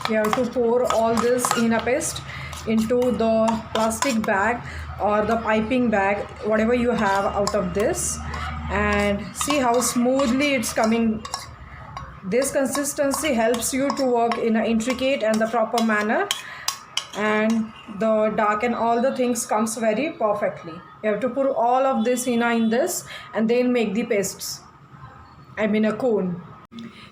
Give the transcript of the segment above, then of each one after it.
You have to pour all this henna paste into the plastic bag or the piping bag, whatever you have out of this, and see how smoothly it's coming. This consistency helps you to work in an intricate and the proper manner, and the dark and all the things comes very perfectly. You have to put all of this henna in this and then make the pastes, I mean a cone.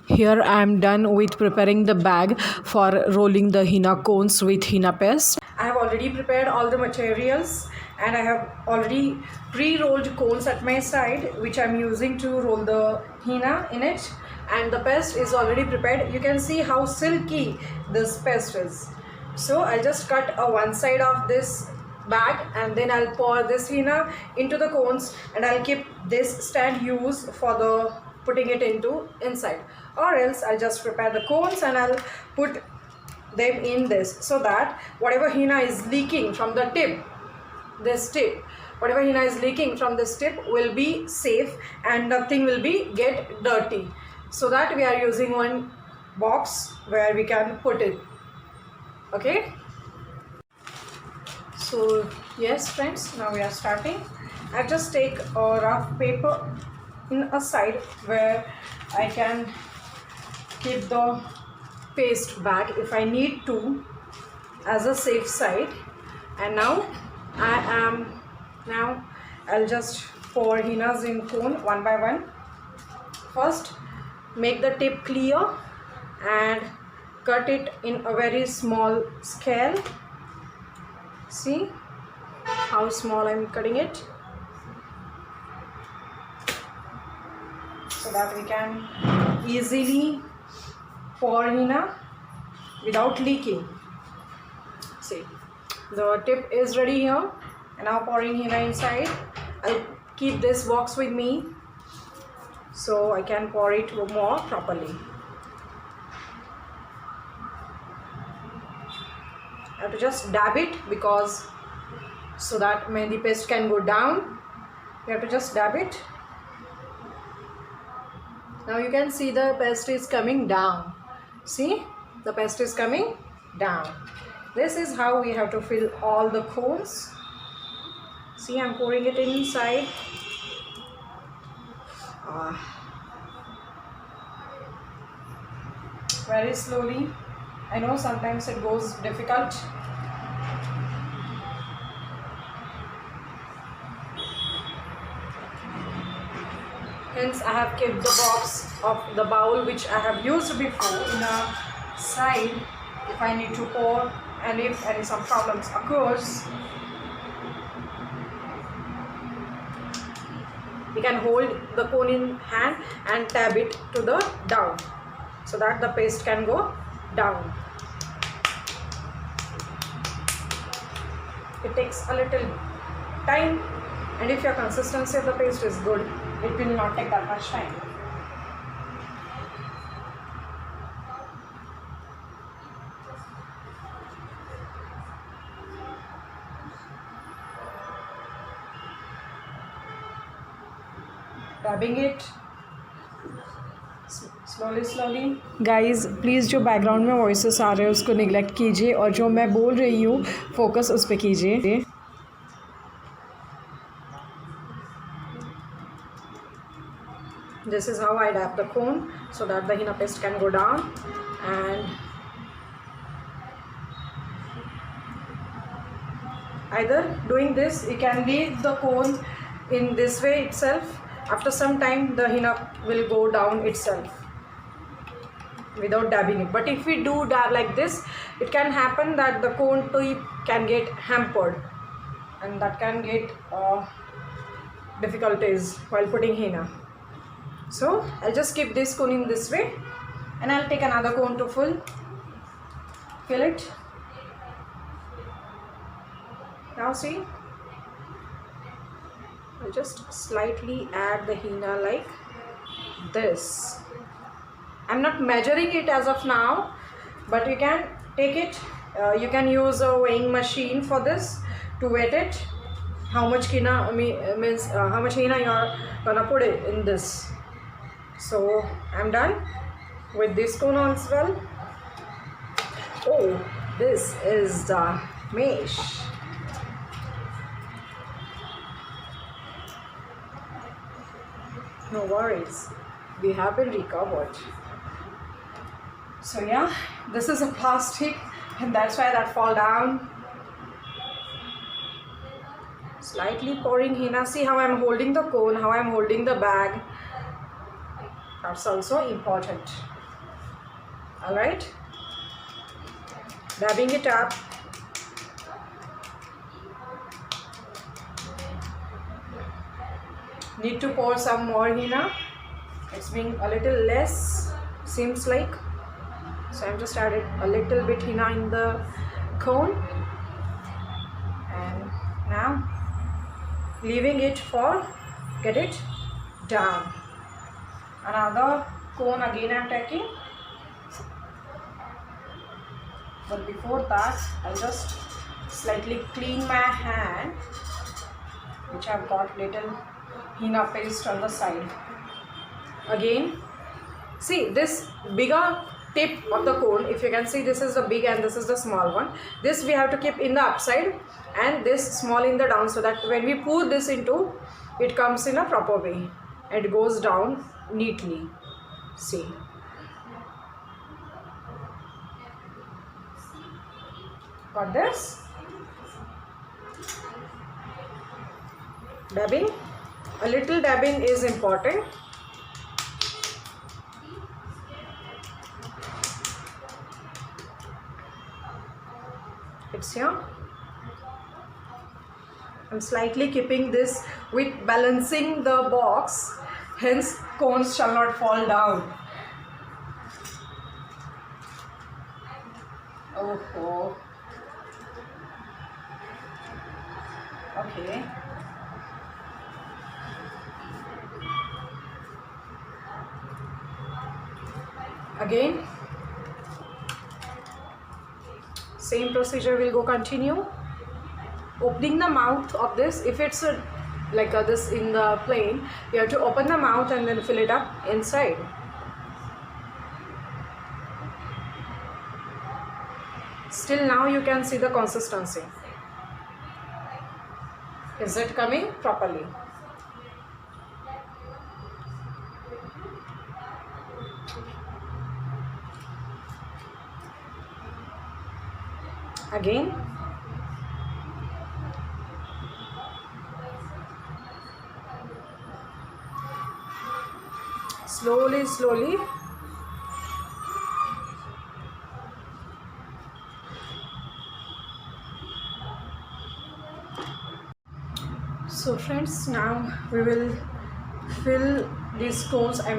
Here I am done with preparing the bag for rolling the henna cones with henna paste. I have already prepared all the materials and I have already pre-rolled cones at my side, which I am using to roll the henna in it, and the paste is already prepared. You can see how silky this paste is. So I'll just cut one side of this bag and then I'll pour this henna into the cones, and I'll keep this stand used for the putting it into inside, or else I'll just prepare the cones and I'll put them in this, so that whatever henna is leaking from the tip, this tip, whatever henna is leaking from this tip will be safe and nothing will be get dirty. So that we are using one box where we can put it. Okay, so yes friends, now we are starting. I just take a rough paper in a side where I can keep the paste bag if I need to, as a safe side. And now I'll just pour hennas in cone one by one. First, make the tip clear and cut it in a very small scale. See how small I'm cutting it, so that we can easily pour henna without leaking. See, the tip is ready here, and now pouring henna inside. I'll keep this box with me so I can pour it more properly. I have to just dab it, because so that mehndi paste can go down, you have to just dab it. Now you can see the paste is coming down. See, the paste is coming down. This is how we have to fill all the cones. See, I'm pouring it inside. Very slowly. I know sometimes it goes difficult. Hence I have kept the box of the bowl which I have used before in a side if I need to pour, and if some problems occurs, we can hold the cone in hand and tab it to the down, so that the paste can go down. It takes a little time, and if your consistency of the paste is good, it will not take that much time. Dabbing it slowly. Guys please जो background में voices आ रहे हैं उसको neglect कीजिए, और जो मैं बोल रही हूँ फोकस उस पर कीजिए. This is how I dab the cone, so that the henna paste can go down. And either doing this, you can leave the cone in this way itself. After some time the henna will go down itself without dabbing it. But if we do dab like this, it can happen that the cone tip can get hampered, and that can get difficulties while putting henna. So I'll just keep this cone in this way, and I'll take another cone to fill it. Now see, I'll just slightly add the henna like this. I'm not measuring it as of now, but you can take it. You can use a weighing machine for this to weigh it. How much henna means how much henna you are gonna put it in this. So I'm done with this cone as well. Oh, this is the mesh. No worries, we have been recovered. So yeah, this is a plastic and that's why that fall down. Slightly pouring henna. See how I'm holding the cone, how I'm holding the bag. That's also important. Alright, dabbing it up. Need to pour some more henna. It's being a little less, seems like. So I'm just added a little bit henna in the cone. And now leaving it for get it down. Another cone again I'm taking. But before that, I'll just slightly clean my hand, which I've got little henna paste on the side. Again, see this bigger tip of the cone, if you can see, this is the big and this is the small one. This we have to keep in the upside and this small in the down, so that when we pour this into, it comes in a proper way and it goes down neatly. See. Got this? Dabbing. A little dabbing is important. It's here. I'm slightly keeping this with balancing the box, hence cones shall not fall down. Oh. Okay. Again, same procedure will go continue. Opening the mouth of this, if it's like this in the plane, you have to open the mouth and then fill it up inside. Still now you can see the consistency. Is it coming properly? Again. Slowly. So friends, now we will fill these cones. We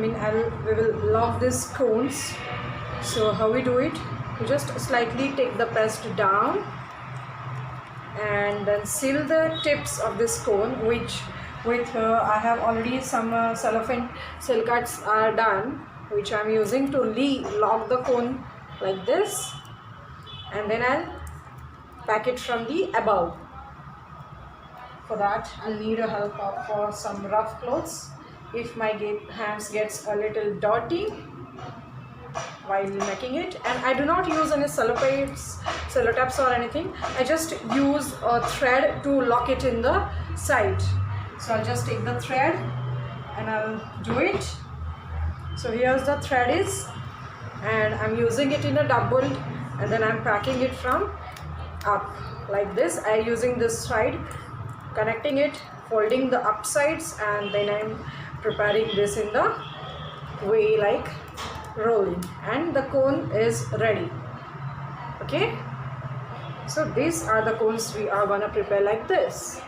will lock these cones. So how we do it? You just slightly take the paste down and then seal the tips of this cone, which with I have already some cellophane seal cuts are done, which I am using to lock the cone like this, and then I'll pack it from the above. For that I'll need a help for some rough clothes if my hands gets a little dirty while making it. And I do not use any cellotaps or anything. I just use a thread to lock it in the side. So I'll just take the thread and I'll do it. So here's the thread is, and I'm using it in a double, and then I'm packing it from up like this. I'm using this side, connecting it, folding the up sides, and then I'm preparing this in the way like rolling, and the cone is ready. Okay, so these are the cones we are gonna prepare like this.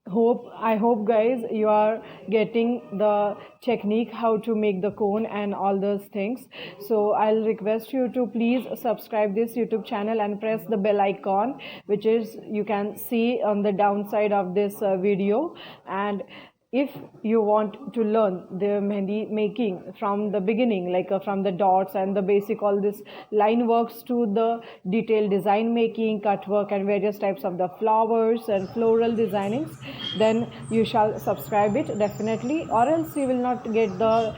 I hope guys you are getting the technique how to make the cone and all those things. So I'll request you to please subscribe this YouTube channel and press the bell icon, which is you can see on the downside of this video. And if you want to learn the mehndi making from the beginning, like from the dots and the basic all this line works to the detailed design making, cut work and various types of the flowers and floral designings, then you shall subscribe it definitely, or else you will not get the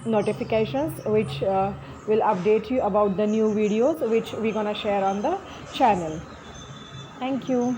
notifications which will update you about the new videos which we're gonna share on the channel. Thank you.